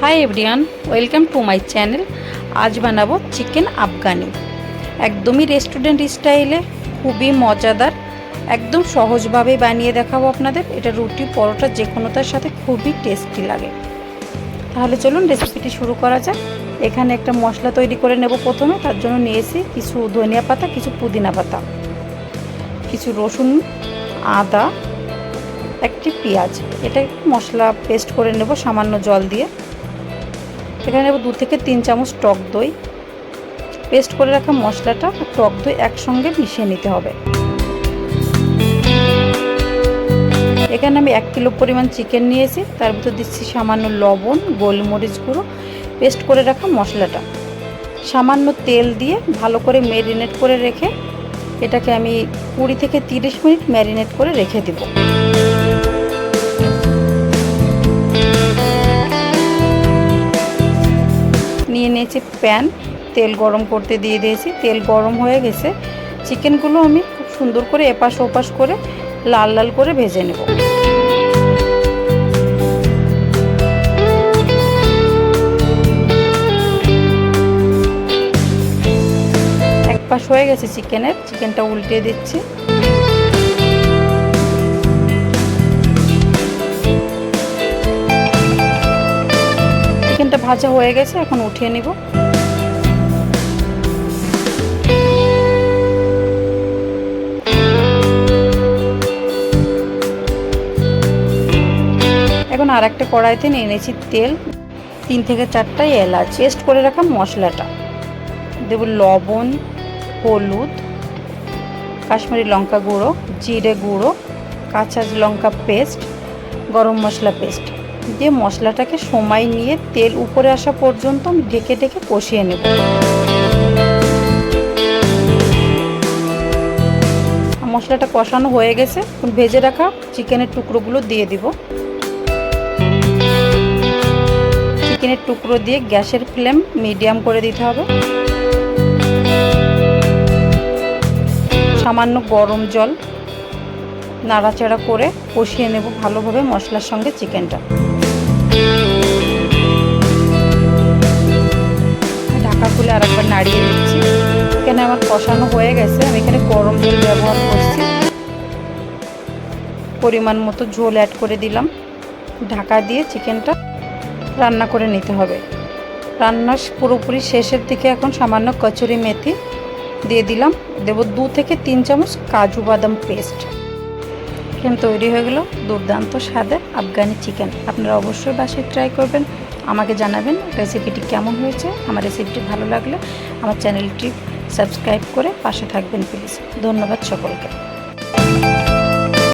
Hi everyone, welcome to my channel. आज बनाबो chicken आफगानी एकदम ही रेस्टुरेंट स्टाइले खूबी मजादार एकदम सहजभावे बानिए देखाबो आपनादेर। एटा रुटी परोटा जे कोनोटार साथे खूबी टेस्टी लागे। ताहले चलुन रेसिपिटी शुरू करा जाक। एखाने एकटा मशला तैरी करे नेब। प्रथमे तार जोन्नो नियेछि किछु धनिया पाता, किछु पुदिना पाता, किछु रसुन, आदा, एकटी पेঁয়াজ। এটা মশলা পেস্ট করে নেব সামান্য জল দিয়ে। এখানে নেব 2 থেকে 3 চামচ টক দই। পেস্ট করে রাখা মশলাটা টক দই একসঙ্গে মিশিয়ে নিতে হবে। এখানে আমি 1 কিলো পরিমাণ চিকেন নিয়েছি, তার ভিতর দিচ্ছি সামান্য লবণ, গোলমরিচ গুঁড়ো, পেস্ট করে রাখা মশলাটা, সামান্য তেল দিয়ে ভালো করে ম্যারিনেট করে রেখে এটাকে আমি 20 থেকে 30 মিনিট ম্যারিনেট করে রেখে দেব। নিয়ে নিয়েছি প্যান, তেল গরম করতে দিয়ে দিয়েছি। তেল গরম হয়ে গেছে, চিকেনগুলো আমি খুব সুন্দর করে এপাশ ওপাশ করে লাল লাল করে ভেজে নেব। এক পাশ হয়ে গেছে চিকেনটা উল্টে দিচ্ছি। চিকেনটা ভাজা হয়ে গেছে, এখন উঠিয়ে নিব। এখন আর একটা কড়াইতে নিয়ে নিয়েছি তেল, 3 থেকে 4টা এলাচ, পেস্ট করে রাখা মশলাটা দেব, লবণ, হলুদ, কাশ্মীরি লঙ্কা গুঁড়ো, জিরে গুঁড়ো, কাঁচা লঙ্কা পেস্ট, গরম মশলা পেস্ট দিয়ে মশলাটাকে সময় নিয়ে তেল উপরে আসা পর্যন্ত আমি ঢেকে ঢেকে কষিয়ে নেব। মশলাটা কষানো হয়ে গেছে, এখন ভেজে রাখা চিকেনের টুকরোগুলো দিয়ে দিব। চিকেনের টুকরো দিয়ে গ্যাসের ফ্লেম মিডিয়াম করে দিতে হবে। সামান্য গরম জল নাড়াচাড়া করে কষিয়ে নেব ভালোভাবে মশলার সঙ্গে চিকেনটা। ঢাকা খুলে আরেকবার নাড়িয়ে দিচ্ছি। এখানে আমার কষানো হয়ে গেছে, আমি এখানে গরম জল ব্যবহার করছি। পরিমাণ মতো ঝোল অ্যাড করে দিলাম। ঢাকা দিয়ে চিকেনটা রান্না করে নিতে হবে। রান্না পুরোপুরি শেষের দিকে এখন সামান্য কচুরি মেথি দিয়ে দিলাম। দেব 2 থেকে 3 চামচ কাজু বাদাম পেস্ট। চিকেন তৈরি হয়ে গেল দুর্দান্ত স্বাদের আফগানি চিকেন। আপনারা অবশ্যই বাসায় ট্রাই করবেন, আমাকে জানাবেন রেসিপিটি কেমন হয়েছে। আমার রেসিপিটি ভালো লাগলে আমার চ্যানেলটি সাবস্ক্রাইব করে পাশে থাকবেন প্লিজ। ধন্যবাদ সকলকে।